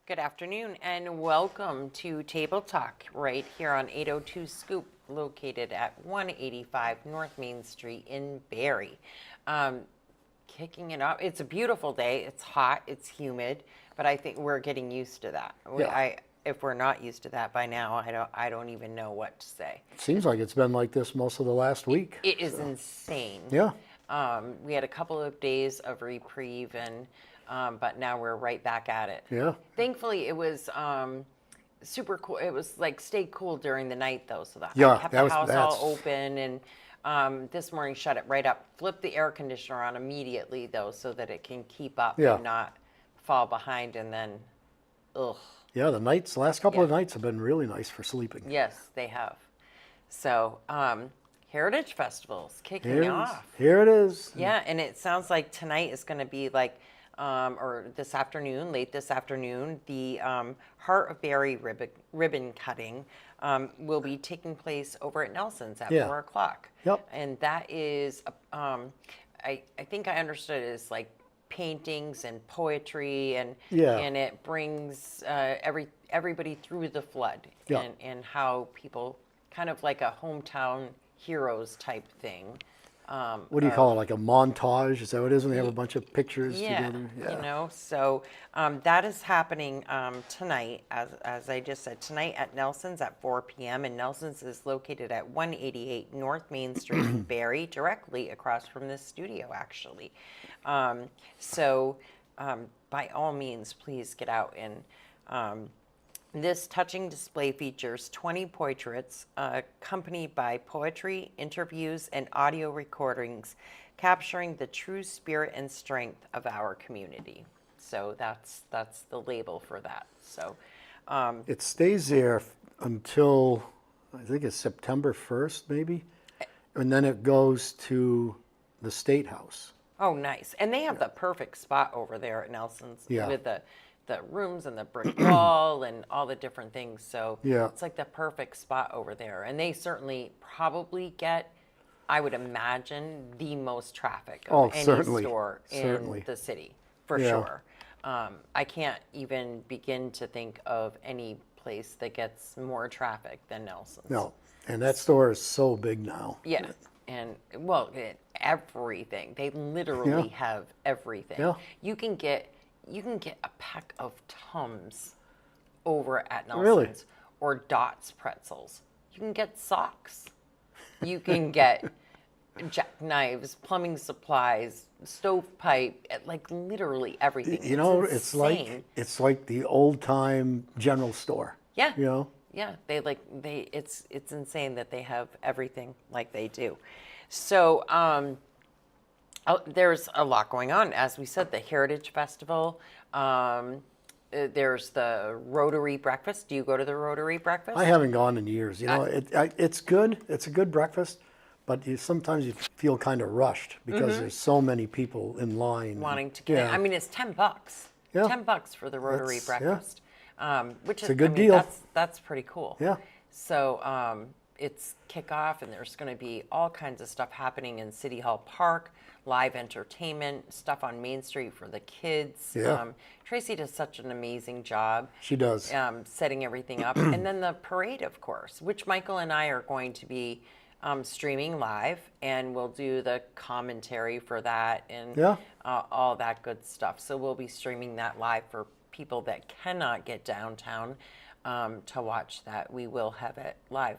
Good afternoon and welcome to Table Talk right here on 802 Scoop, located at 185 North Main Street in Barre. Kicking it off, it's a beautiful day. It's hot, it's humid, but I think we're getting used to that. Yeah. If we're not used to that by now, I don't even know what to say. It seems like it's been like this most of the last week. It is insane. Yeah. We had a couple of days of reprieve, and but now we're right back at it. Yeah. Thankfully, it was super cool. It was like stayed cool during the night though, so that Yeah, I kept that the was- house that's- all open, and this morning shut it right up. Flipped the air conditioner on immediately though, so that it can keep up Yeah. and not fall behind. And then, ugh. Yeah, last couple of nights have been really nice for sleeping. Yes, they have. So, Heritage Festival's kicking off. Here it is. Yeah, and it sounds like tonight is going to be like, or this afternoon, late this afternoon, the Heart of Barre ribbon cutting will be taking place over at Nelson's at 4 o'clock. Yep. And that is, I think I understood it is like paintings and poetry, and it brings everybody through the flood, Yeah. and how people kind of like a hometown heroes type thing. What do you call it? Like a montage? Is that what it is when they have a bunch of pictures together? Yeah, you know, so that is happening tonight, as I just said, tonight at Nelson's at 4 p.m. And Nelson's is located at 188 North Main Street in Barre, directly across from this studio, actually. So by all means, please get out. And this touching display features 20 portraits accompanied by poetry, interviews, and audio recordings capturing the true spirit and strength of our community. So that's the label for that. So It stays there until, I think it's September 1st, maybe. And then it goes to the State House. oh, nice. And they have the perfect spot over there at Nelson's Yeah. with the rooms and the brick wall and all the different things. So Yeah. it's like the perfect spot over there. And they certainly probably get, I would imagine, the most traffic of any certainly. store in Certainly. the city, for Yeah. sure. I can't even begin to think of any place that gets more traffic than Nelson's. No. And that store is so big now. Yeah. And well, everything. They literally Yeah. have everything. Yeah. You can get a pack of Tums over at Nelson's, Really? or Dots pretzels. You can get socks. You can get jackknives, plumbing supplies, stovepipe, like literally everything. You know, insane. it's like the old time general store. Yeah. You know? Yeah, it's insane that they have everything like they do. So there's a lot going on. As we said, the Heritage Festival. There's the Rotary Breakfast. Do you go to the Rotary Breakfast? I haven't gone in years. You know, it's good. It's a good breakfast, but sometimes you feel kind of rushed because there's so many people in line Wanting to get in. I mean, it's $10. Yeah. $10 for the Rotary That's- yeah. Breakfast, which is a good I mean, deal. That's pretty cool. Yeah. So it's kickoff, and there's going to be all kinds of stuff happening in City Hall Park, live entertainment, stuff on Main Street for the kids. Yeah. Tracy does such an amazing job. She does. Setting everything up. And then the parade, of course, which Michael and I are going to be streaming live, and we'll do the commentary for that and all that good stuff. So we'll be streaming that live for people that cannot get downtown to watch that. We will have it live.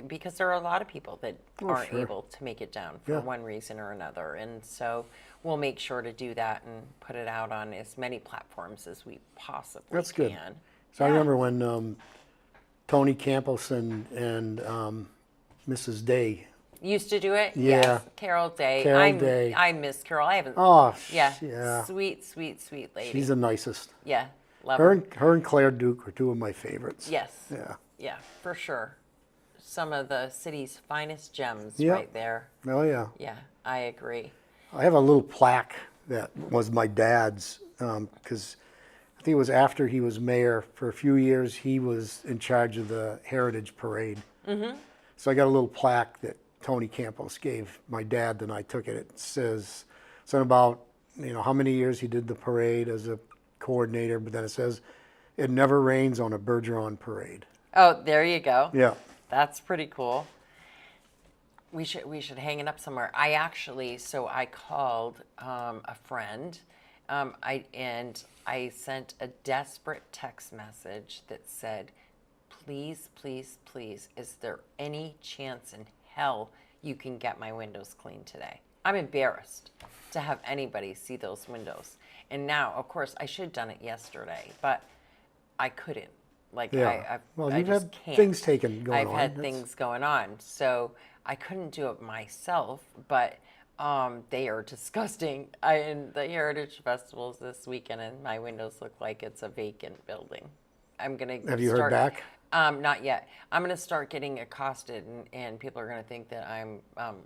Because there are a lot of people that aren't able to make it down for one reason or another. And so we'll make sure to do that and put it out on as many platforms as we possibly That's good. can. So I Yeah. remember when Tony Campos and Mrs. Day. Used to do it? Yeah. Yes. Carol Day. Carol Day. I miss Carol. I haven't. Oh, Yeah. yeah. Sweet, sweet, sweet lady. She's the nicest. Yeah. Love Her her. and Claire Duke are two of my favorites. Yes. Yeah. Yeah, for sure. Some of the city's finest gems Yep. right there. Oh, yeah. Yeah, I agree. I have a little plaque that was my dad's because I think it was after he was mayor. For a few years, he was in charge of the Heritage Parade. Mm-hmm. So I got a little plaque that Tony Campos gave my dad, and I took it. It says something about, how many years he did the parade as a coordinator, but then it says, "It never rains on a Bergeron parade." Oh, there you go. Yeah. That's pretty cool. We should hang it up somewhere. I called a friend, I sent a desperate text message that said, "Please, please, please, is there any chance in hell you can get my windows cleaned today? I'm embarrassed to have anybody see those windows." And now, of course, I should have done it yesterday, but I couldn't. Like, Yeah. Well, I you've just had can't. things going I've on. had That's- things going on, so I couldn't do it myself. But they are disgusting. And the Heritage Festival's this weekend, and my windows look like it's a vacant building. I'm gonna. Have you heard back? Not yet. I'm gonna start getting accosted, and people are gonna think that I'm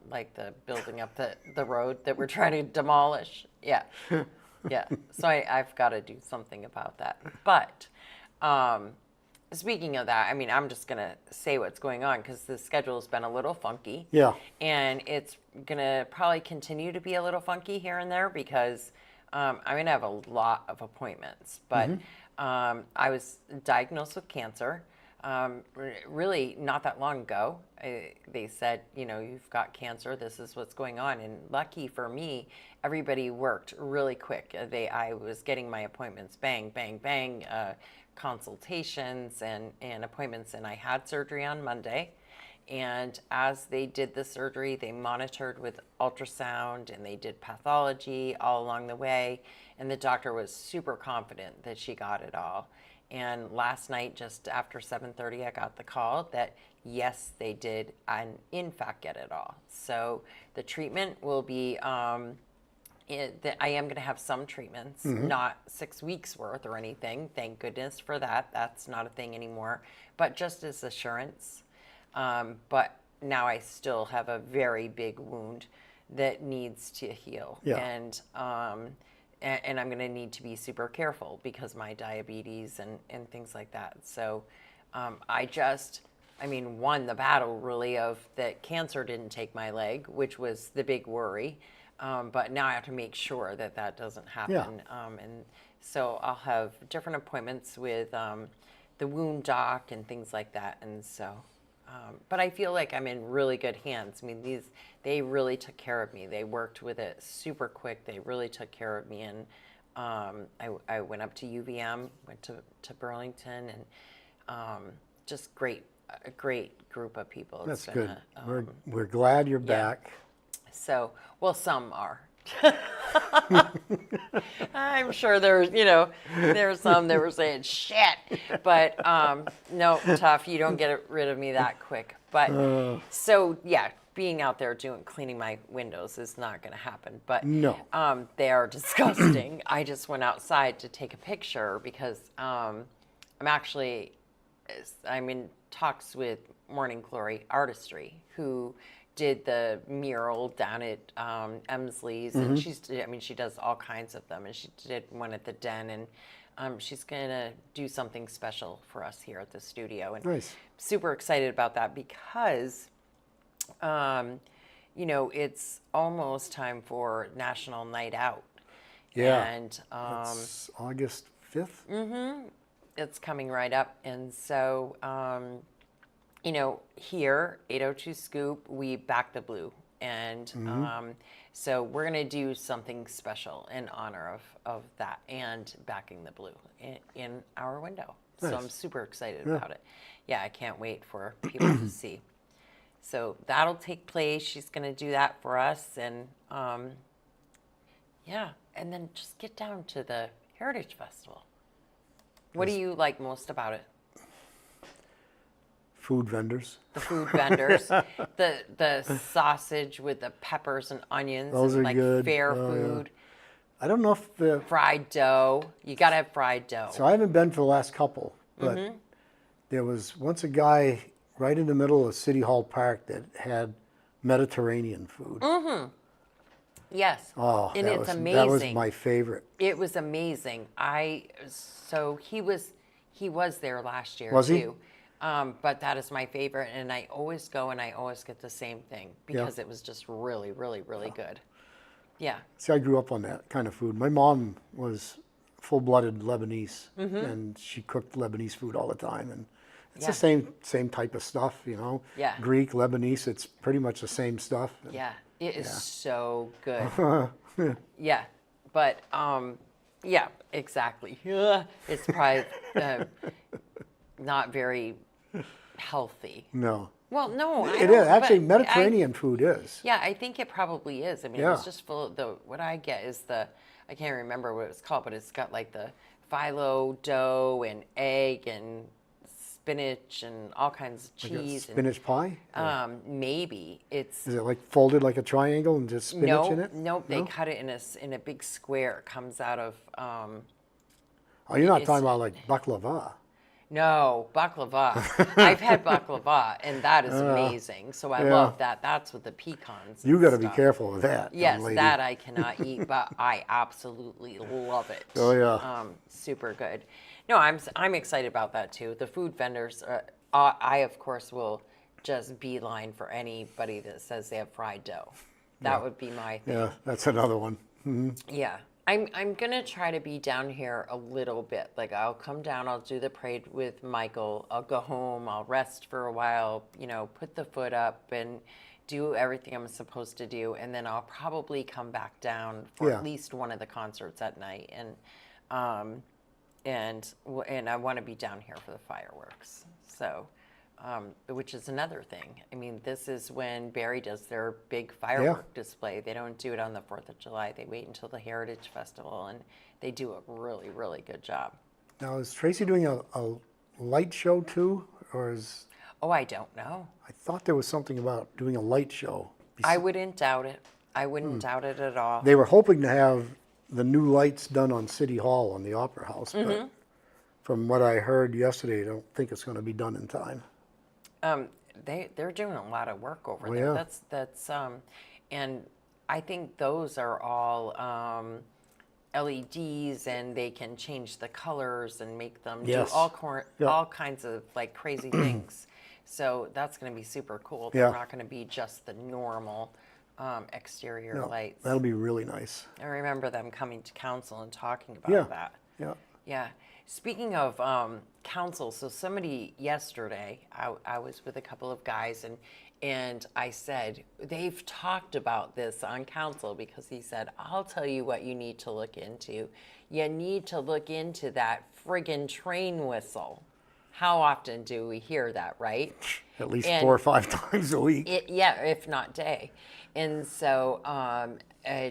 like the building up the road that we're trying to demolish. Yeah, yeah. So I've got to do something about that. But. Speaking of that, I mean, I'm just going to say what's going on because the schedule's been a little funky. Yeah. And it's going to probably continue to be a little funky here and there because I'm going to have a lot of appointments. But I was diagnosed with cancer really not that long ago. They said, you've got cancer. This is what's going on. And lucky for me, everybody worked really quick. I was getting my appointments bang, bang, bang. Consultations and appointments, and I had surgery on Monday. And as they did the surgery, they monitored with ultrasound and they did pathology all along the way. And the doctor was super confident that she got it all. And last night, just after 7:30, I got the call that yes, they did, and in fact, get it all. So the treatment will be. I am going to have some treatments, not 6 weeks worth or anything. Thank goodness for that. That's not a thing anymore. But just as assurance. But now I still have a very big wound that needs to heal. Yeah. And I'm going to need to be super careful because my diabetes and things like that. So won the battle really of that cancer didn't take my leg, which was the big worry. But now I have to make sure that doesn't happen. Yeah. And so I'll have different appointments with the wound doc and things like that. And so, but I feel like I'm in really good hands. I mean, they really took care of me. They worked with it super quick. They really took care of me. And I went up to UVM, went to Burlington, and just a great group of people. That's good. We're glad you're back. So, well, some are. I'm sure there's some that were saying shit, but no, tough. You don't get rid of me that quick. But so yeah, being out there cleaning my windows is not going to happen. But no, they are disgusting. I just went outside to take a picture because I'm in talks with Morning Glory Artistry, who did the mural down at Emsley's, and she does all kinds of them, and she did one at the Den, and she's gonna do something special for us here at the studio, and nice. Super excited about that because, it's almost time for National Night Out. Yeah, and it's August 5th. It's coming right up, and so. Here, 802 Scoop, we back the blue. And so we're going to do something special in honor of that and backing the blue in our window. Nice. So I'm super excited about it. Yeah, I can't wait for people to see. So that'll take place. She's going to do that for us. And and then just get down to the Heritage Festival. What do you like most about it? Food vendors. The food vendors, the sausage with the peppers and onions, Those and are like good. fair Oh, yeah. food. I don't know if the Fried dough. You gotta have fried dough. so I haven't been for the last couple, but Mm-hmm. there was once a guy right in the middle of City Hall Park that had Mediterranean food. Yes. Oh, And it's amazing. that was my favorite. It was amazing. So he was there last year Was he? too. But that is my favorite, and I always go and I always get the same thing because it was just really, really, really good. Yeah. See, I grew up on that kind of food. My mom was full-blooded Lebanese, and she cooked Lebanese food all the time, and it's Yeah. the same type of stuff, you know. Yeah. Greek, Lebanese, it's pretty much the same stuff. Yeah. It is so good. Yeah. But yeah, exactly. It's probably not very healthy. No, Well, no, I it don't, is actually but Mediterranean food is. Yeah, I think it probably is. I mean, Yeah. it's just full of what I get is I can't remember what it's called, but it's got like the phyllo dough and egg and spinach and all kinds of Like a cheese. spinach pie. Maybe it's Is it like folded like a triangle and just spinach in it? nope. They cut it in a big square. It comes out of Oh, you're not it's- talking about like baklava. no baklava. I've had baklava, and that is amazing. So I yeah. love that. That's with the pecans. You and got to be stuff. careful with that. young Yes, lady. that I cannot eat, but I absolutely love it. Oh, yeah. Super good. No, I'm excited about that too. The food vendors, I of course will just beeline for anybody that says they have fried dough. That would be my thing. Yeah, that's another one. Yeah. I'm gonna try to be down here a little bit. Like I'll come down, I'll do the parade with Michael, I'll go home, I'll rest for a while, put the foot up and do everything I'm supposed to do, and then I'll probably come back down for Yeah. at least one of the concerts at night, and I want to be down here for the fireworks. So, which is another thing. I mean, this is when Barre does their big firework display. They don't do it on the 4th of July. They wait until the Heritage Festival, and they do a really, really good job. Now, is Tracy doing a light show too? Or is, Oh, I don't know. I thought there was something about doing a light show. I wouldn't doubt it. I wouldn't doubt it at all. They were hoping to have the new lights done on City Hall on the Opera House, but from what I heard yesterday, I don't think it's going to be done in time. They're doing a lot of work over Oh, there. yeah. That's and I think those are all LEDs, and they can change the colors and make them Yes. do Yeah. all kinds of like crazy things. So that's going to be super cool. Yeah. They're not going to be just the normal exterior No, lights. that'll be really nice. I remember them coming to council and talking about Yeah. that. Yeah. Yeah. Speaking of council, so somebody yesterday, I was with a couple of guys, and I said, they've talked about this on council, because he said, I'll tell you what you need to look into. You need to look into that friggin' train whistle. How often do we hear that, right? At least And 4 or 5 times a week. yeah, if not day. And so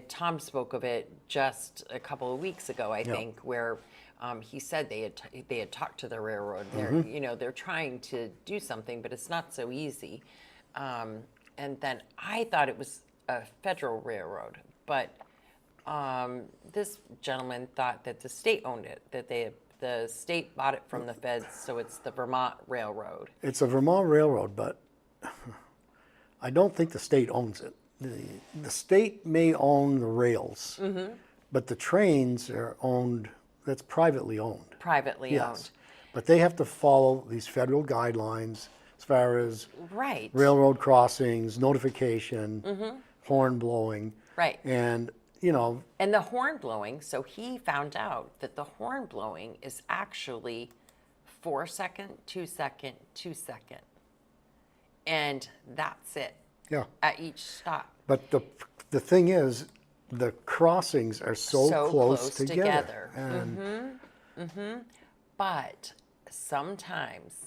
Tom spoke of it just a couple of weeks ago, I think, where he said they had talked to the railroad. They're trying to do something, but it's not so easy. And then I thought it was a federal railroad, but this gentleman thought that the state owned it, that the state bought it from the feds, so it's the Vermont Railroad. It's a Vermont railroad, but I don't think the state owns it. The state may own the rails, but the trains are owned, that's privately owned. Privately owned. Yes. But they have to follow these federal guidelines as far as Right. railroad crossings, notification, horn blowing. Right. And, And the horn blowing, so he found out that the horn blowing is actually 4 second, 2 second, 2 second. And that's it yeah. at each stop. But the thing is, the crossings are so close together. And But sometimes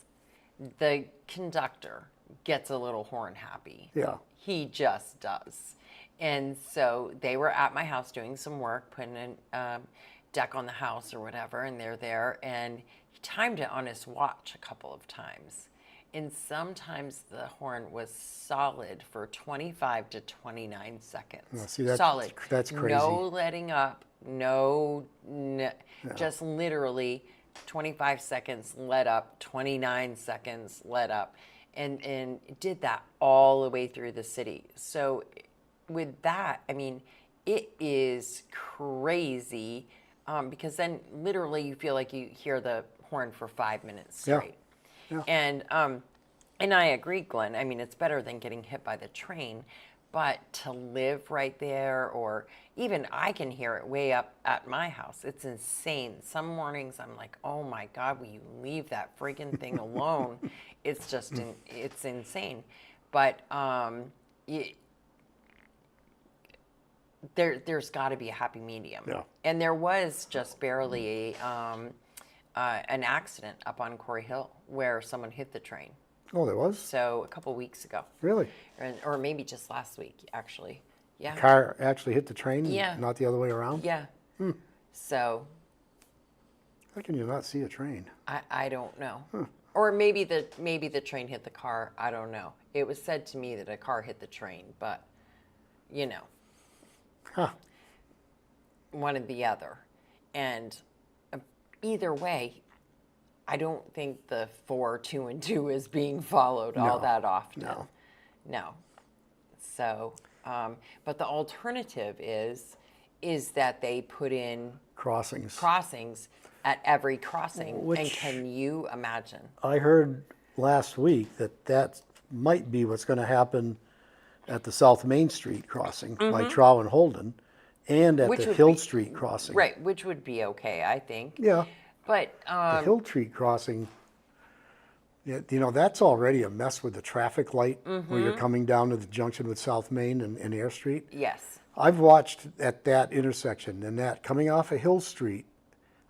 the conductor gets a little horn happy. Yeah. He just does. And so they were at my house doing some work, putting a deck on the house or whatever, and they're there, and timed it on his watch a couple of times. And sometimes the horn was solid for 25 to 29 seconds. Well, see, that's, solid. that's crazy. No letting up, just literally 25 seconds let up, 29 seconds let up. And did that all the way through the city. So with that, I mean, it is crazy because then literally you feel like you hear the horn for 5 minutes straight. Yeah. And I agree, Glenn. I mean, it's better than getting hit by the train, but to live right there, or even I can hear it way up at my house. It's insane. Some mornings I'm like, oh my God, will you leave that freaking thing alone? It's just, it's insane. But there's got to be a happy medium. Yeah. And there was just barely an accident up on Quarry Hill where someone hit the train. Oh, there was? So a couple weeks ago. Really? Or maybe just last week, actually. Yeah. The car actually hit the train? Yeah. Not the other way around? Yeah. So How can you not see a train? I don't know. Or maybe the train hit the car. I don't know. It was said to me that a car hit the train, but you know. Huh. One or the other. And either way, I don't think the 4, 2, and 2 is being followed all that often. No. So, but the alternative is that they put in crossings at every crossing. And can you imagine? I heard last week that might be what's going to happen at the South Main Street crossing by Trow and Holden, and at the Hill Street crossing. Right, which would be okay, I think. Yeah. But The Hill Street crossing, you know, that's already a mess with the traffic light where you're coming down to the junction with South Main and Air Street. yes. I've watched at that intersection, and that coming off of Hill Street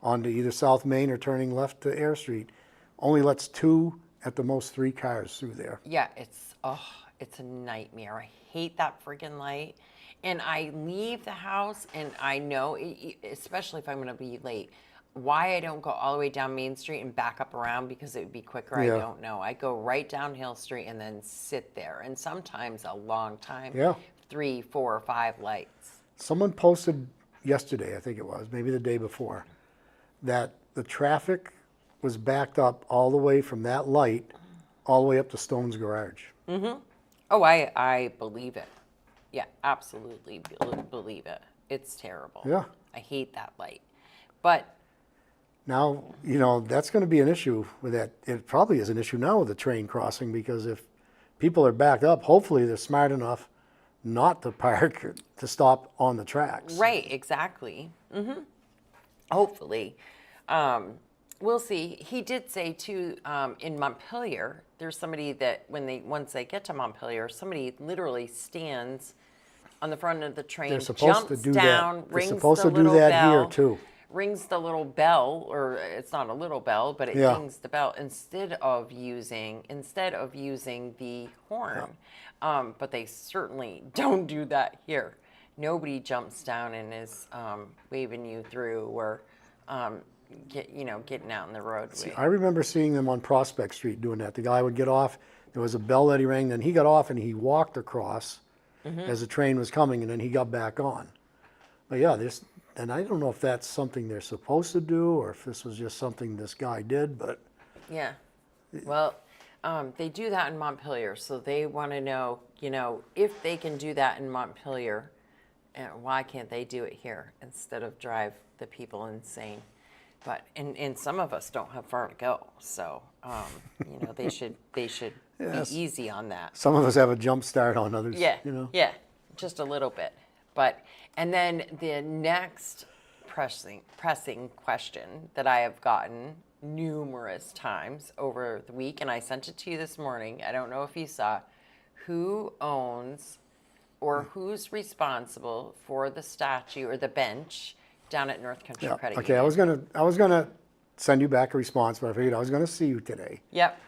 onto either South Main or turning left to Air Street only lets 2, at the most 3 cars through there. Yeah, it's a nightmare. I hate that freaking light. And I leave the house and I know, especially if I'm going to be late, why I don't go all the way down Main Street and back up around because it would be quicker, Yeah. I don't know. I go right down Hill Street and then sit there. And sometimes a long time. Yeah. 3, 4, 5 lights. Someone posted yesterday, I think it was, maybe the day before, that the traffic was backed up all the way from that light all the way up to Stone's Garage. Oh, I believe it. Yeah, absolutely believe it. It's terrible. Yeah. I hate that light. But Now, you know, that's going to be an issue with that. It probably is an issue now with the train crossing, because if people are backed up, hopefully they're smart enough not to park, to stop on the tracks. right, exactly. Hopefully. We'll see. He did say too, in Montpelier, there's somebody that once they get to Montpelier, somebody literally stands on the front of the train, They're supposed to jumps do down, that. They're rings supposed the to do little that bell, here too. rings the little bell, or it's not a little bell, but it Yeah. rings the bell instead of using the horn. But they certainly don't do that here. Nobody jumps down and is waving you through, or getting out in the roadway. I remember seeing them on Prospect Street doing that. The guy would get off, there was a bell that he rang, then he got off and he walked across as the train was coming, and then he got back on. But yeah, and I don't know if that's something they're supposed to do or if this was just something this guy did, but Yeah. Well, they do that in Montpelier, so they want to know, if they can do that in Montpelier, why can't they do it here instead of drive the people insane? But and some of us don't have far to go, so they should Yes. be easy on that. some of us have a jump start on others. Yeah, You know? yeah, just a little bit. And then the next pressing question that I have gotten numerous times over the week, and I sent it to you this morning. I don't know if you saw. Who owns or who's responsible for the statue or the bench down at North Country Yeah. Credit Okay, Union? I was gonna send you back a response, but I figured I was gonna see you today. Yep.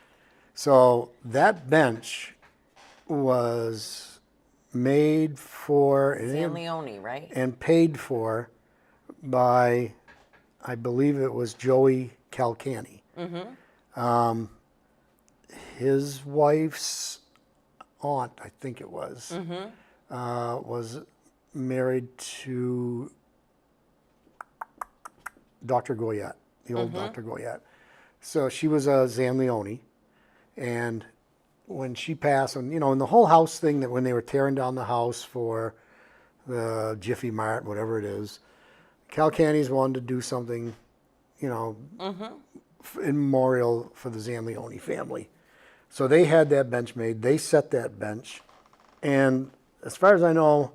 So that bench was made for San Leone, right? and paid for by, I believe it was Joey Calcani. His wife's aunt, I think it was married to Dr. Goyette, the old Dr. Goyette. So she was a Zanleone, and when she passed, and in the whole house thing, that when they were tearing down the house for the Jiffy Mart, whatever it is, Calcanys wanted to do something, in memorial for the Zanleone family. So they had that bench made. They set that bench, and as far as I know,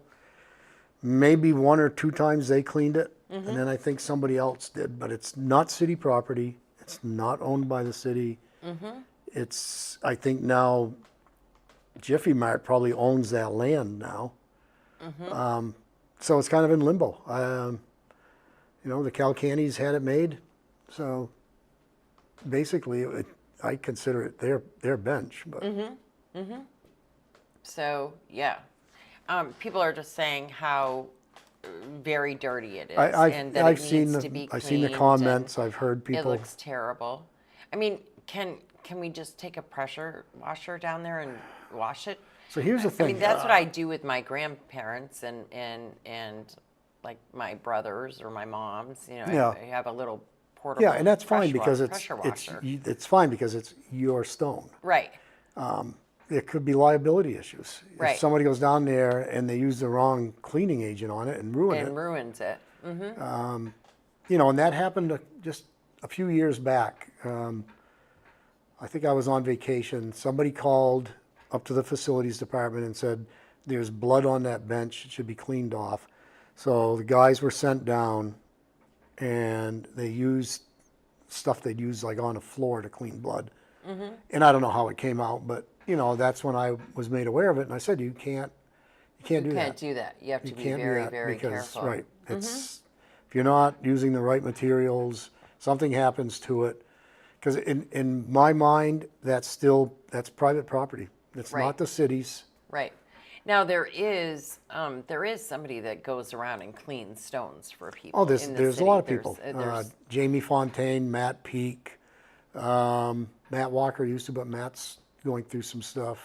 maybe 1 or 2 times they cleaned it, and then I think somebody else did. But it's not city property. It's not owned by the city. It's, I think now, Jiffy Mart probably owns that land now. So it's kind of in limbo. The Calcanys had it made, so basically I consider it their bench. But So, yeah. People are just saying how very dirty it is, and that I've it seen needs to be I've seen the cleaned, comments. and I've heard it people. looks terrible. I mean, can we just take a pressure washer down there and wash it? So here's the I thing. mean, that's what I do with my grandparents and like my brothers or my moms. Yeah. I have a little portable. Yeah, and that's fine because pressure washer. it's fine because it's your stone. Right. There could be liability issues. Right. If somebody goes down there and they use the wrong cleaning agent on it and ruin And it, ruins it. and that happened just a few years back. I think I was on vacation. Somebody called up to the facilities department and said, there's blood on that bench, it should be cleaned off. So the guys were sent down, and they used stuff they'd use like on a floor to clean blood. And I don't know how it came out, but that's when I was made aware of it, and I said, you can't do You that. can't do that. You have to You be can't do very, that very because, careful. right, it's, if you're not using the right materials, something happens to it. Because in my mind, that's private property. It's Right. not the city's. Right. Now there is somebody that goes around and cleans stones for people. Oh, there's in the a city. lot of people. There's Jamie Fontaine, Matt Peak, Matt Walker used to, but Matt's going through some stuff.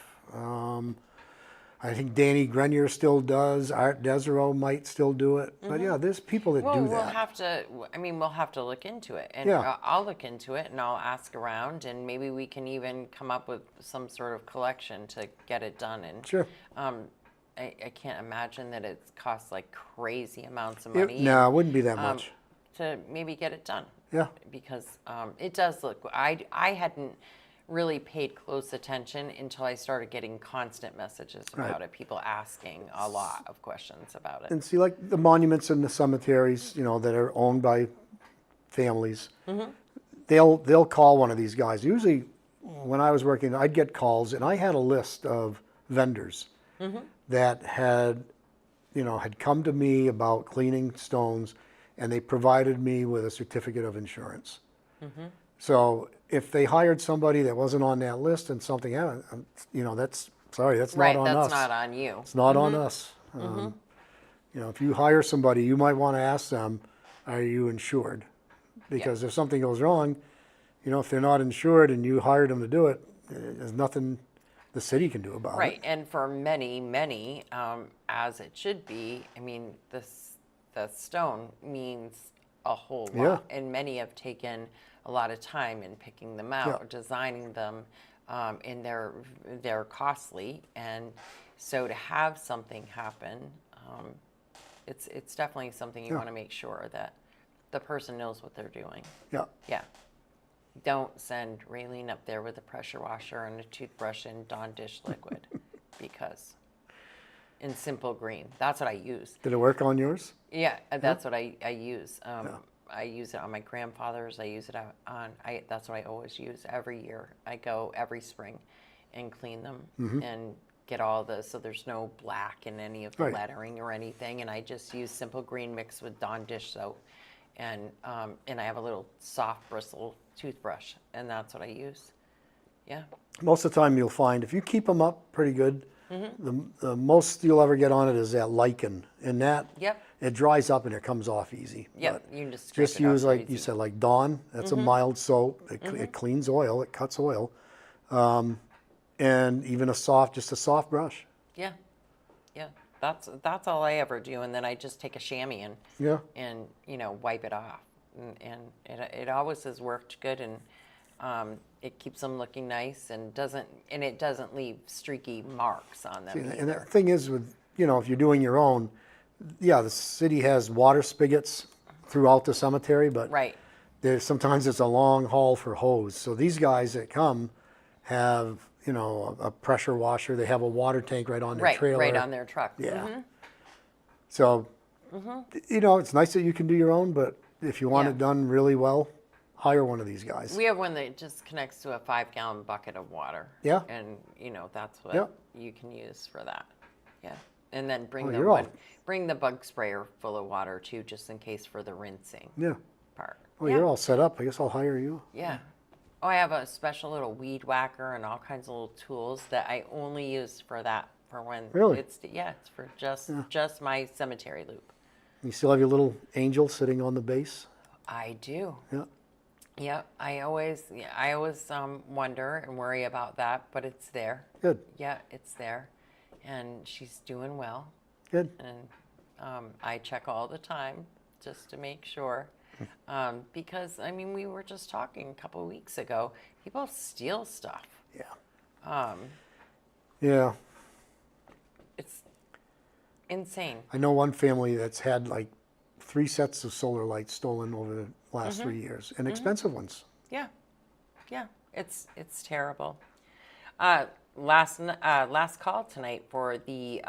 I think Danny Grenier still does. Art Desero might still do it. But yeah, there's people that do We'll that. have to. I mean, we'll have to look into it, and Yeah. I'll look into it, and I'll ask around, and maybe we can even come up with some sort of collection to get it done. And Sure. I can't imagine that it costs like crazy amounts of money. No, it wouldn't be that um, much. to maybe get it done. Yeah. Because it does look. I hadn't really paid close attention until I started getting constant messages about Right. it. People asking a lot of questions about it. And see, like the monuments and the cemeteries, that are owned by families, they'll call one of these guys. Usually, when I was working, I'd get calls, and I had a list of vendors that had come to me about cleaning stones, and they provided me with a certificate of insurance. So if they hired somebody that wasn't on that list and something happened, that's Right, not on us. that's not on you. It's not on us. If you hire somebody, you might want to ask them, are you insured? Because if something goes wrong, if they're not insured and you hired them to do it, there's nothing the city can do about Right, it. and for many, as it should be, I mean, the stone means a whole lot. Yeah. And many have taken a lot of time in picking them out, Yeah. designing them, and they're costly. And so to have something happen, it's definitely something you Yeah. want to make sure that the person knows what they're doing. Yeah. Yeah. Don't send Raylene up there with a pressure washer and a toothbrush and Dawn dish liquid because in simple green, that's what I use. Did it work on yours? Yeah, that's what I use. I use it on my grandfather's. I use it that's what I always use every year. I go every spring and clean them and get all so there's no black in any of the Right. lettering or anything. And I just use simple green mixed with Dawn dish soap. And I have a little soft bristle toothbrush, and that's what I use. Yeah. Most of the time you'll find if you keep them up pretty good, The most you'll ever get on it is that lichen, and that Yep. it dries up and it comes off easy. Yep. But You can just scrape just it off use, like easy. you said, like Dawn. That's a mild soap. It cleans oil. It cuts oil, and even just a soft brush. Yeah. Yeah. That's all I ever do, and then I just take a chamois Yeah. and wipe it off, and it always has worked good, and it keeps them looking nice and it doesn't leave streaky marks on them And either. the thing is with, if you're doing your own, yeah, the city has water spigots throughout the cemetery, but Right. sometimes it's a long haul for hose. So these guys that come have, a pressure washer. They have a water tank right on their Right. trailer. Right on their truck. Yeah. So, it's nice that you can do your own, but if you want Yeah. it done really well, hire one of these guys. We have one that just connects to a 5-gallon bucket of water. Yeah. And that's what Yeah. you can use for that. Yeah. And then Oh, bring the bug sprayer full of water too, just in case for the rinsing Yeah. part. Well, Yeah. you're all set up. I guess I'll hire you. Yeah. Oh, I have a special little weed whacker and all kinds of little tools that I only use for that, for when Really? it's for just my cemetery loop. You still have your little angel sitting on the base? I do. Yeah. Yep. I always wonder and worry about that, but it's there. Good. Yeah, it's there, and she's doing well. Good. And I check all the time just to make sure. Because, we were just talking a couple of weeks ago, people steal stuff. Yeah. Yeah. It's insane. I know one family that's had like 3 sets of solar lights stolen over the last 3 years, and expensive ones. Yeah. Yeah. It's terrible. Last call tonight for the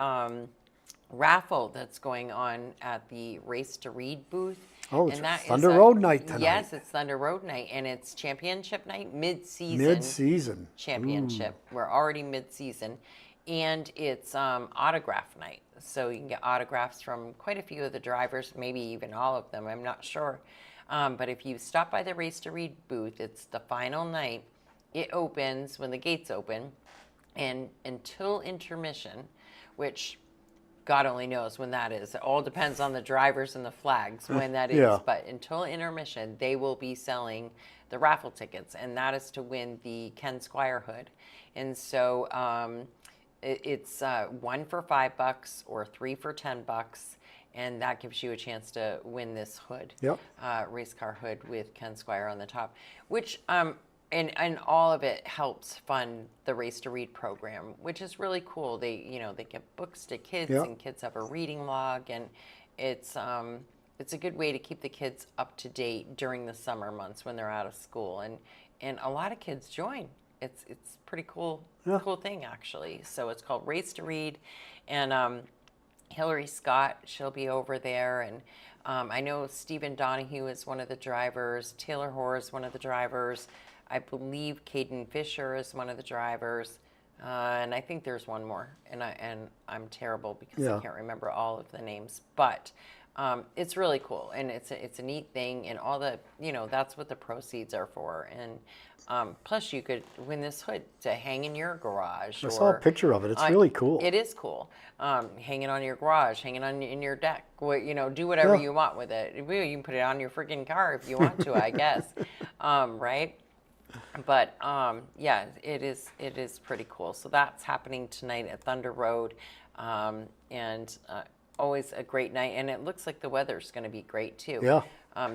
raffle that's going on at the Race to Read booth. Oh, it's And that is Thunder Road night tonight. Yes, it's Thunder Road night, and it's championship night, mid-season. Mid-season. Championship. We're already mid-season, and it's autograph night. So you can get autographs from quite a few of the drivers, maybe even all of them. I'm not sure. But if you stop by the Race to Read booth, it's the final night. It opens when the gates open, and until intermission, which God only knows when that is. It all depends on the drivers and the flags when that is. Yeah. But until intermission, they will be selling the raffle tickets, and that is to win the Ken Squire hood. And so it's 1 for $5 or 3 for $10, and that gives you a chance to win this hood. Yep. Race car hood with Ken Squire on the top, which and all of it helps fund the Race to Read program, which is really cool. They they give books to kids, Yep. and kids have a reading log, and it's a good way to keep the kids up to date during the summer months when they're out of school, and a lot of kids join. It's pretty cool. Yeah. Cool thing actually. So it's called Race to Read, and Hillary Scott, she'll be over there, and I know Stephen Donahue is one of the drivers. Taylor Hoare is one of the drivers. I believe Caden Fisher is one of the drivers, and I think there's one more. And I'm terrible because Yeah. I can't remember all of the names, but it's really cool, and it's a neat thing, and all the that's what the proceeds are for, and plus you could win this hood to hang in your garage. I saw a picture of it. It's really cool. It is cool. Hang it on your garage, hang it in your deck. Do whatever Yeah. you want with it. You can put it on your freaking car if you want to, I guess. Right? But yeah, it is pretty cool. So that's happening tonight at Thunder Road, and always a great night. And it looks like the weather's going to be great too. Yeah.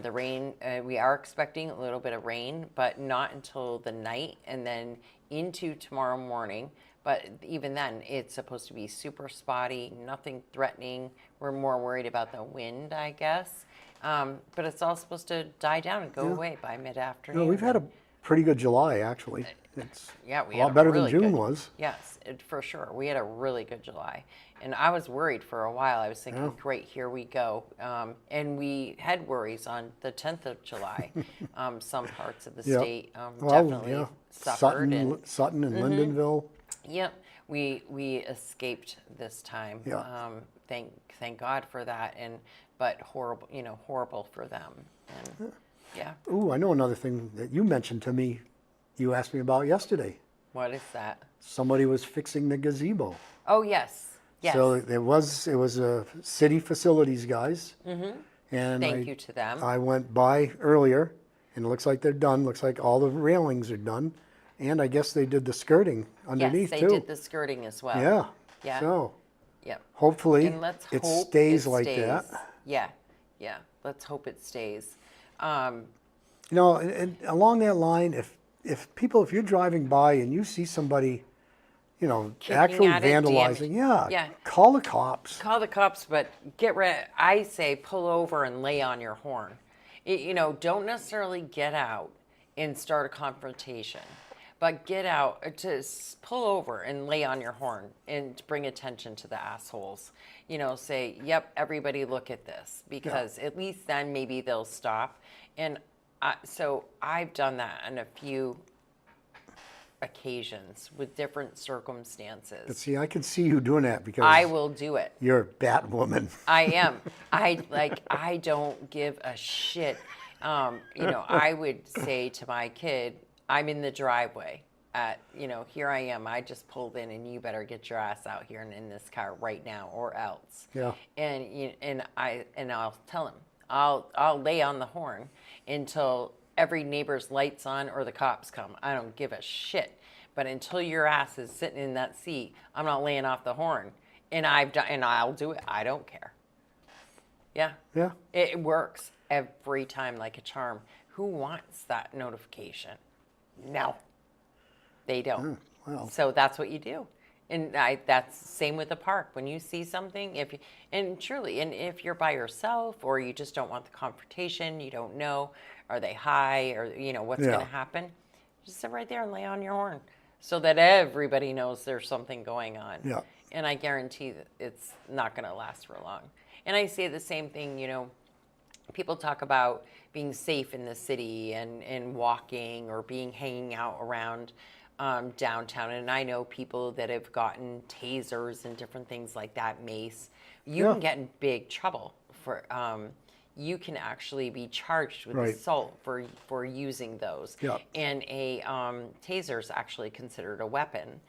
The rain, we are expecting a little bit of rain, but not until the night and then into tomorrow morning. But even then, it's supposed to be super spotty, nothing threatening. We're more worried about the wind, I guess. But it's all supposed to die down and go away by mid-afternoon. We've had a pretty good July, actually. It's Yeah, we a had lot better really than June good- was. Yes, for sure. We had a really good July. And I was worried for a while. I was thinking, Yeah. great, here we go. And we had worries on the 10th of July. Some parts of the Yep. state Well, definitely yeah. suffered. And Sutton and Lindenville. yep, we escaped this time. Yeah. Thank God for that. But horrible, horrible for them. And yeah. Ooh, I know another thing that you mentioned to me. You asked me about yesterday. What is that? Somebody was fixing the gazebo. Oh, yes. Yes. So it was a city facilities guys. And Thank you to them. I went by earlier, and it looks like they're done. Looks like all the railings are done, and I guess they did the skirting underneath yes, too. they did the skirting as well. Yeah. Yeah. So Yep. hopefully And let's it hope stays it like stays. that. Yeah. Yeah. Let's hope it stays. You know, and along that line, if you're driving by and you see somebody, you know, Kicking actually at it, vandalizing, yeah. call the cops. Call the cops, but get rid. I say pull over and lay on your horn. You know, don't necessarily get out and start a confrontation, but get out to pull over and lay on your horn and bring attention to the assholes. You know, say, yep, everybody look at this, because at least then maybe they'll stop. And so I've done that on a few occasions with different circumstances. But see, I can see you doing that because I will do it. you're a bat woman. I am. I don't give a shit. You know, I would say to my kid, I'm in the driveway. Here I am. I just pulled in, and you better get your ass out here and in this car right now, or else. Yeah. And I'll tell him. I'll lay on the horn until every neighbor's lights on or the cops come. I don't give a shit. But until your ass is sitting in that seat, I'm not laying off the horn. And I'll do it. I don't care. Yeah. Yeah. It works every time like a charm. Who wants that notification? No. They don't. Well. So that's what you do. And that's the same with the park. When you see something, if you're by yourself or you just don't want the confrontation, you don't know, are they high, or what's going to happen, just sit right there and lay on your horn so that everybody knows there's something going on. Yeah. And I guarantee that it's not going to last for long. And I say the same thing, people talk about being safe in the city and walking or hanging out around downtown. And I know people that have gotten tasers and different things like that, mace. You can get in big trouble for, you can actually be charged with assault for using those. Yeah. And a taser is actually considered a weapon.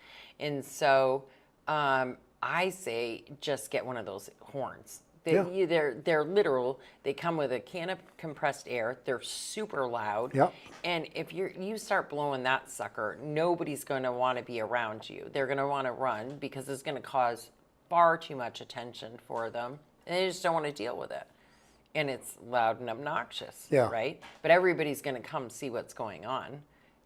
And so I say just get one of those horns. They're literal. They come with a can of compressed air. They're super loud. Yep. And if you start blowing that sucker, nobody's going to want to be around you. They're going to want to run because it's going to cause far too much attention for them, and they just don't want to deal with it. And it's loud and obnoxious, right? But everybody's going to come see what's going on.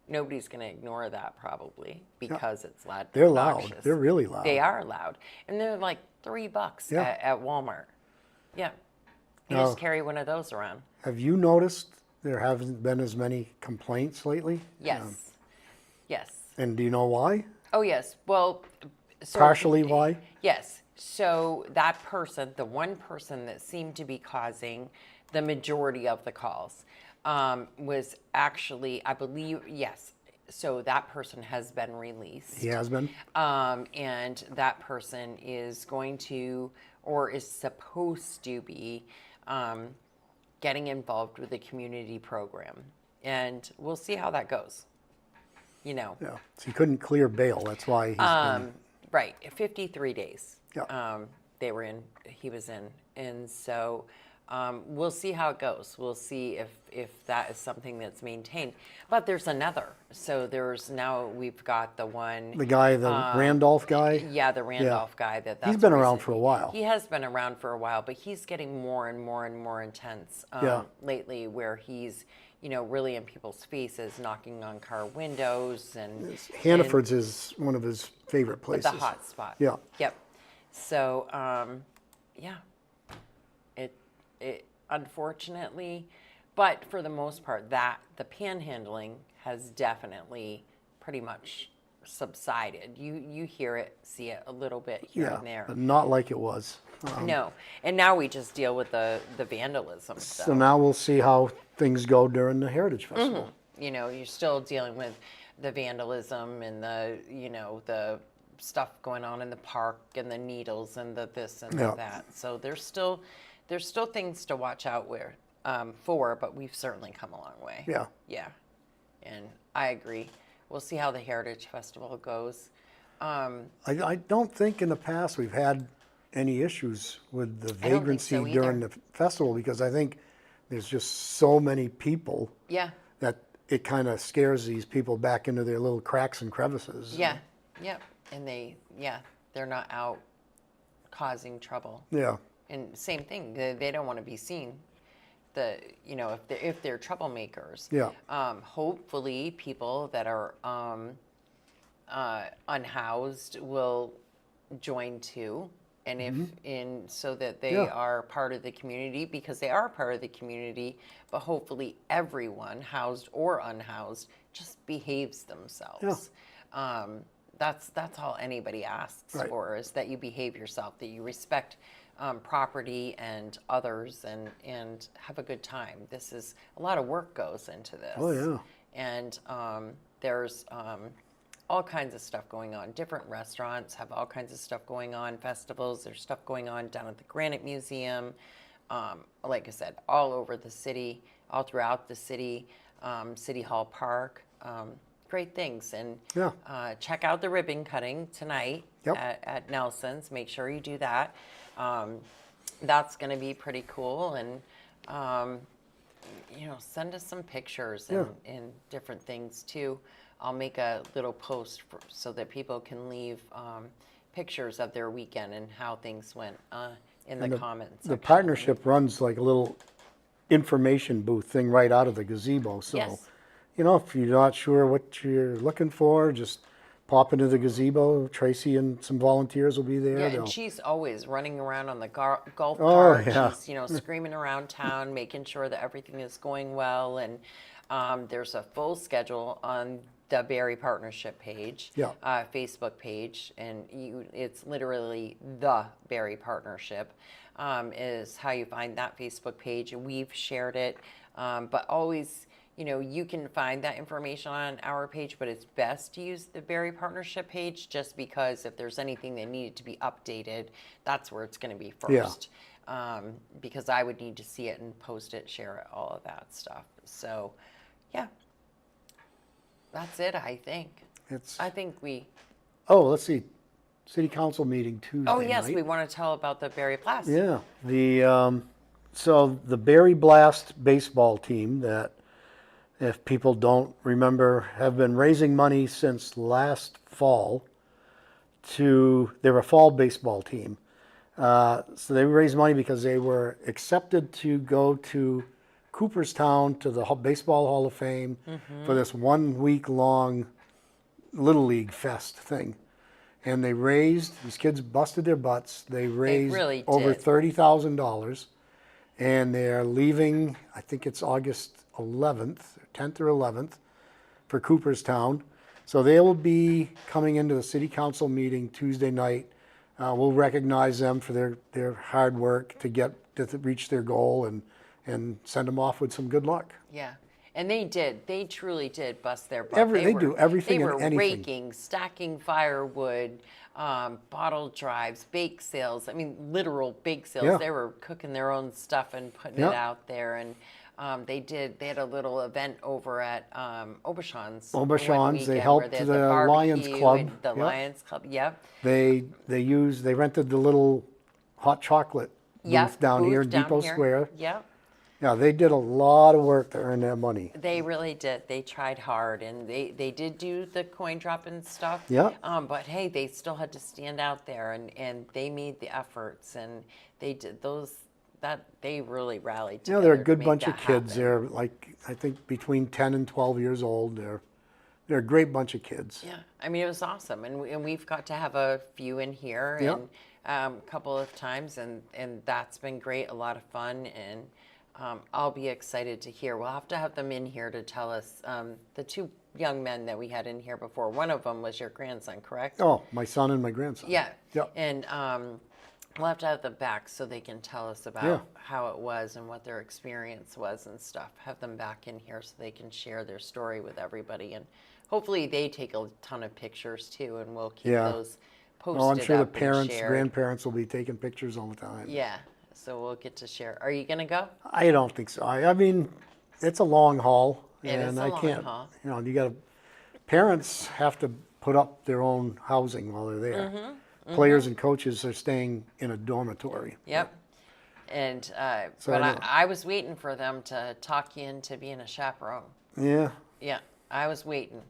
Nobody's going to ignore that probably because it's loud. They're obnoxious. loud. They're really loud. They are loud, and they're like $3 at Walmart. Yeah, you just carry one of those around. Have you noticed there haven't been as many complaints lately? Yes. Yes. And do you know why? Oh, yes. Well, so, Partially why? Yes. So that person, the one person that seemed to be causing the majority of the calls, was actually, I believe, yes. So that person has been released. He has been? And that person is going to, or is supposed to be, getting involved with the community program. And we'll see how that goes. Yeah. So he couldn't clear bail. That's why he's been... Right. 53 days. Yeah. He was in. And so we'll see how it goes. We'll see if that is something that's maintained. But there's another. So we've got the one. The guy, the Randolph guy? Yeah, the Randolph guy. He's been around for a while. He has been around for a while, but he's getting more and more and more intense lately, where he's, really in people's faces, knocking on car windows. And Hannaford's is one of his favorite places. The hot spot. Yeah. Yep. So, it unfortunately, but for the most part, the panhandling has definitely pretty much subsided. You hear it, see it a little bit here and there. But not like it was. No, and now we just deal with the vandalism. So now we'll see how things go during the Heritage Festival. Mm-hmm. You're still dealing with the vandalism and the stuff going on in the park and the needles and the this and the that. So there's still things to watch out for, but we've certainly come a long way. Yeah. Yeah. And I agree. we'll see how the Heritage Festival goes. I don't think in the past we've had any issues with the I don't think vagrancy so during either. the festival, because I think there's just so many people Yeah, that it kind of scares these people back into their little cracks and crevices. yeah, yeah. And they're not out causing trouble. Yeah. And same thing, they don't want to be seen. If they're troublemakers. Yeah. Hopefully, people that are unhoused will join too, and so that they Yeah. are part of the community, because they are part of the community. But hopefully, everyone, housed or unhoused, just behaves themselves. That's all anybody asks Right. for, is that you behave yourself, that you respect property and others, and have a good time. This is a lot of work goes into this. Oh, yeah. And there's all kinds of stuff going on. Different restaurants have all kinds of stuff going on. Festivals, there's stuff going on down at the Granite Museum. Like I said, all over the city, all throughout the city, City Hall Park. Great things. And Yeah. check out the ribbon cutting tonight Yep. at Nelson's. Make sure you do that. That's going to be pretty cool. And send us some pictures and different things too. I'll make a little post so that people can leave pictures of their weekend and how things went in the comments. The partnership runs like a little information booth thing right out of the gazebo. So, Yes. if you're not sure what you're looking for, just pop into the gazebo. Tracy and some volunteers will be there. Yeah, They'll- and she's always running around on the golf Oh, cart. yeah. She's, screaming around town, making sure that everything is going well. And there's a full schedule on the Barre Partnership page, Yeah. Facebook page, and it's literally the Barre Partnership is how you find that Facebook page, and we've shared it. But always, you can find that information on our page, but it's best to use the Barre Partnership page, just because if there's anything that needed to be updated, that's where it's going to be first. Because I would need to see it and post it, share it, all of that stuff. So, yeah, that's it, I think. I think we... Oh, let's see. City council meeting Tuesday Oh, yes, night. we want to tell about the Barre Blast. Yeah, so the Barre Blast baseball team that, if people don't remember, have been raising money since last fall. They're a fall baseball team. So they raised money because they were accepted to go to Cooperstown to the Baseball Hall of Fame for this 1 week long Little League Fest thing. And these kids busted their butts. They raised really over did. $30,000. And they're leaving, I think it's August 11th, 10th or 11th, for Cooperstown. So they will be coming into the city council meeting Tuesday night. We'll recognize them for their hard work to reach their goal, and send them off with some good luck. Yeah. And they truly did bust their butt. They do everything They and were anything. raking, stacking firewood, bottle drives, bake sales. I mean, literal bake sales. Yeah. They were cooking their own stuff and putting Yeah. it out there. And they had a little event over at Aubuchon's. Aubuchon's, one they weekend helped where they had the Lions barbecue Club. and The Yep. Lions Club, yep. They rented the little hot chocolate booth down here in Depot Square. Yep. Yeah, they did a lot of work to earn that money. They really did. They tried hard, and they did do the coin drop and stuff. Yeah. But hey, they still had to stand out there, and they made the efforts, and they did they really rallied together. They're a to good make bunch that of kids. happen. They're like, I think between 10 and 12 years old. They're a great bunch of kids. Yeah, I mean, it was awesome, and we've got to have a few in here, Yeah. and a couple of times, and that's been great, a lot of fun, and I'll be excited to hear. We'll have to have them in here to tell us, the two young men that we had in here before, one of them was your grandson, correct? Oh, my son and my grandson. Yeah. Yep. And we'll have to have them back so they can tell us about Yeah. how it was and what their experience was and stuff. Have them back in here so they can share their story with everybody. And hopefully they take a ton of pictures too, and we'll keep Yeah. those posted Oh, I'm sure the up and parents, shared. grandparents will be taking pictures all the time. Yeah. So we'll get to share. Are you going to go? I don't think so. I mean, it's a long haul. It is and a I long can't, haul. you got to parents have to put up their own housing while they're there. Players and coaches are staying in a dormitory. Yep. And So but I know. I was waiting for them to talk you into being a chaperone. Yeah, Yeah, I was waiting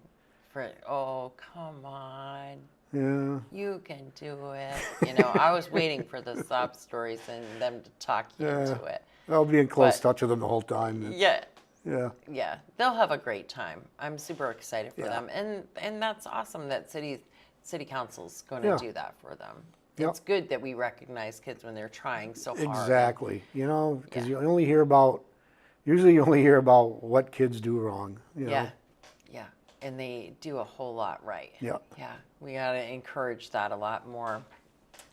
for it. Oh, come on. yeah. You can do it. You know, I was waiting for the sob stories and them to talk you into it. I'll be in close But- touch with them the whole time. Yeah, Yeah. yeah. They'll have a great time. I'm super excited for Yeah. them. And that's awesome that city council's going to Yeah. do that for them. Yep. It's good that we recognize kids when they're trying so hard. Exactly. You know, because Yeah. you only hear about, usually you only hear about what kids do wrong. You know? Yeah, yeah, and they do a whole lot right. Yeah. Yeah, we got to encourage that a lot more.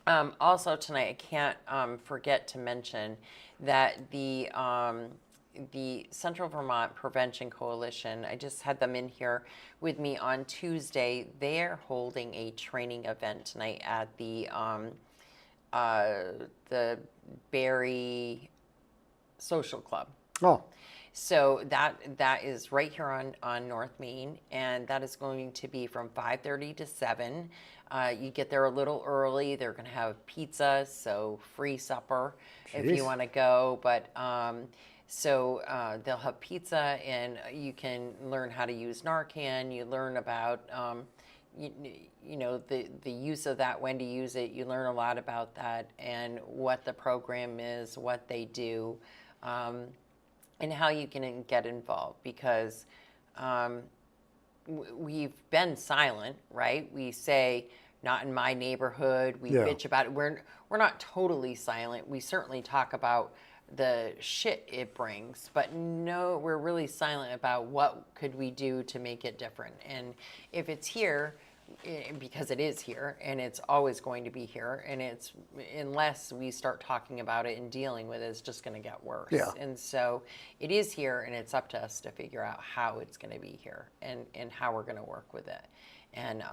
Also tonight, I can't forget to mention that the Central Vermont Prevention Coalition, I just had them in here with me on Tuesday. They're holding a training event tonight at the Barre Social Club. Oh, So that is right here on North Main, and that is going to be from 5:30 to 7. You get there a little early. They're going to have pizza, so free supper if you Jeez. want to go. But they'll have pizza, and you can learn how to use Narcan. You learn about you know the use of that, when to use it. You learn a lot about that and what the program is, what they do. And how you can get involved, because we've been silent, right? We say, not in my neighborhood. We Yeah. bitch about it. We're not totally silent. We certainly talk about the shit it brings, but no, we're really silent about what could we do to make it different. And if it's here, because it is here, and it's always going to be here, and it's, unless we start talking about it and dealing with it, it's just going to get worse. Yeah. And so it is here, and it's up to us to figure out how it's going to be here and how we're going to work with it. And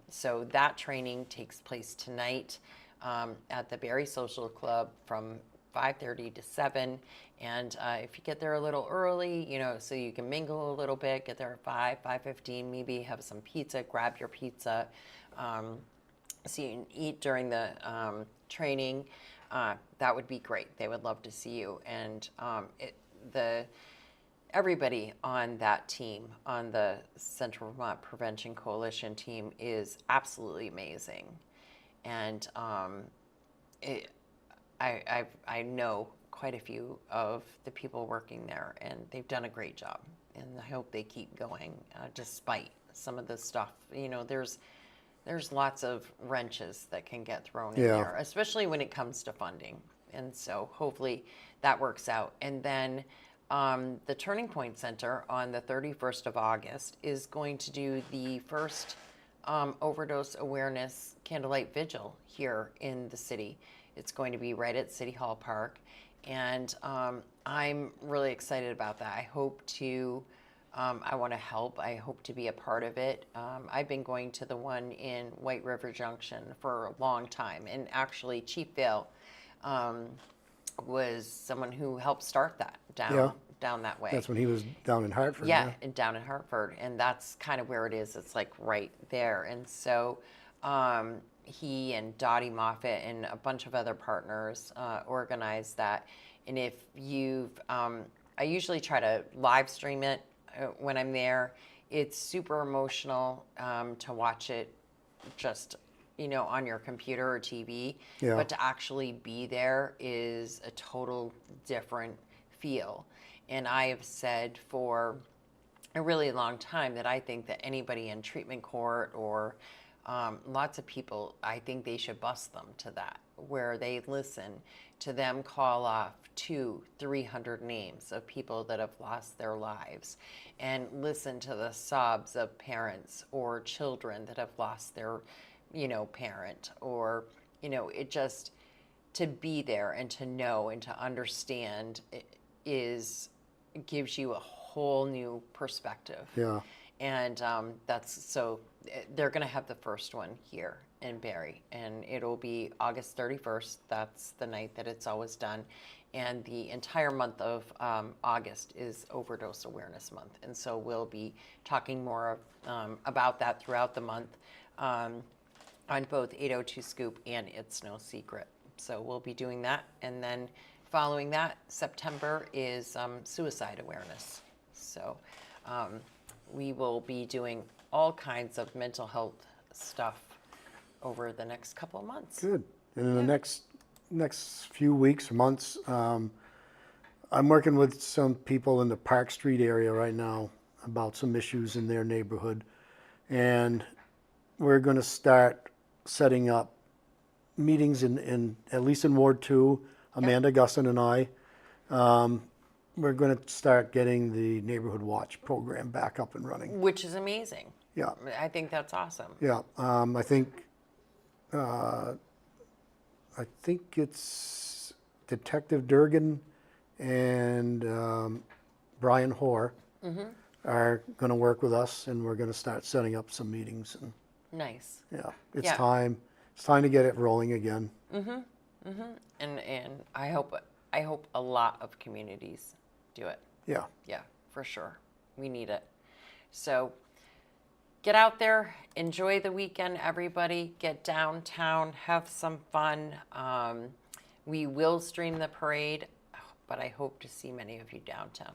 so that training takes place tonight at the Barre Social Club from 5:30 to 7. And if you get there a little early, you know, so you can mingle a little bit, get there at 5:15, maybe have some pizza, grab your pizza, so you can eat during the training. That would be great. They would love to see you. And everybody on that team, on the Central Vermont Prevention Coalition team, is absolutely amazing. And I know quite a few of the people working there, and they've done a great job. And I hope they keep going, despite some of the stuff. You know, there's lots of wrenches that can get thrown in Yeah. there, especially when it comes to funding. And so hopefully that works out. And then the Turning Point Center on the 31st of August is going to do the first overdose awareness candlelight vigil here in the city. It's going to be right at City Hall Park. And I'm really excited about that. I hope to, I want to help. I hope to be a part of it. I've been going to the one in White River Junction for a long time. And actually, Chief Vale was someone who helped start that down that way. that's when he was down in Hartford. Yeah, and down in Hartford, and that's kind of where it is. It's like right there. And so he and Dottie Moffat and a bunch of other partners organized that. And if you've, I usually try to live stream it when I'm there. It's super emotional to watch it just, you know, on your computer or TV. Yeah. But to actually be there is a total different feel. And I have said for a really long time that I think that anybody in treatment court or lots of people, I think they should bus them to that, where they listen to them call off 200-300 names of people that have lost their lives, and listen to the sobs of parents or children that have lost their, you know, parent, or, you know, it just, to be there and to know and to understand gives you a whole new perspective. Yeah. And they're going to have the first one here in Barre, and it'll be August 31st. That's the night that it's always done. And the entire month of August is Overdose Awareness Month. And so we'll be talking more about that throughout the month on both 802 Scoop and It's No Secret. So we'll be doing that. And then following that, September is Suicide Awareness. So we will be doing all kinds of mental health stuff over the next couple of months. Good. And in the next few weeks, months, I'm working with some people in the Park Street area right now about some issues in their neighborhood. And we're going to start setting up meetings in at least in Ward 2, Amanda Gusson and I. We're going to start getting the Neighborhood Watch program back up and running. Which is amazing. Yeah. I think that's awesome. Yeah. I think it's Detective Durgan and Brian Hoare are going to work with us, and we're going to start setting up some meetings. And Nice. yeah, it's time. It's time to get it rolling again. And I hope a lot of communities do it. Yeah. Yeah, for sure. We need it. So get out there, enjoy the weekend, everybody. Get downtown, have some fun. We will stream the parade, but I hope to see many of you downtown.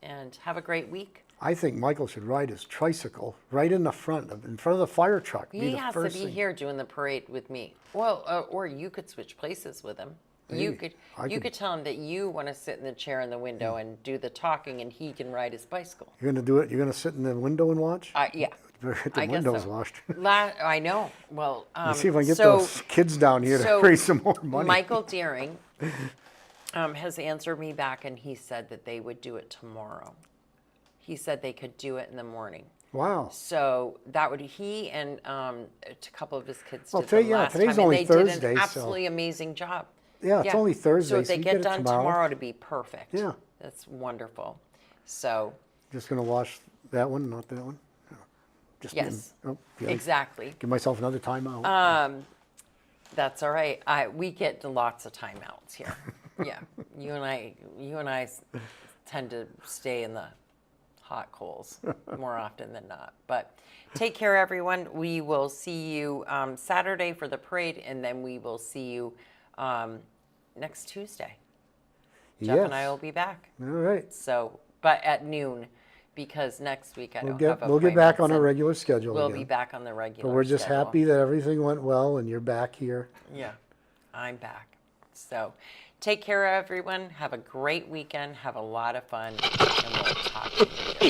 And have a great week. I think Michael should ride his tricycle right in front of the fire truck. He has to be here doing the parade with me. Well, or you could switch places with him. Maybe. You could tell him that you want to sit in the chair in the window and do the talking, and he can ride his bicycle. You're going to do it? You're going to sit in the window and watch? Yeah. Better get the I guess windows so. washed. I know. Well, Let's see if I can get those kids down here to raise some more money. Michael Deering has answered me back, and he said that they would do it tomorrow. He said they could do it in the morning. Wow. So that would he and a couple of his kids Well, did them today, yeah, last today's time, only and they did Thursday, an so- absolutely amazing job. Yeah, it's only Thursday, So if so they you get get it done tomorrow. tomorrow, to be perfect. Yeah. That's wonderful. So Just going to wash that one, not that one? No. Just yes, yeah. exactly. Give myself another timeout. That's all right. We get lots of timeouts here. Yeah, you and I tend to stay in the hot coals more often than not. But take care, everyone. We will see you Saturday for the parade, and then we will see you next Tuesday. Jeff and I will be back. All right. So, but at noon, because next week I don't have We'll get back on appointments, our and regular schedule We'll again. be back on the regular But we're just schedule. happy that everything went well and you're back here. Yeah, I'm back. So take care, everyone. Have a great weekend. Have a lot of fun. And we'll talk to you later.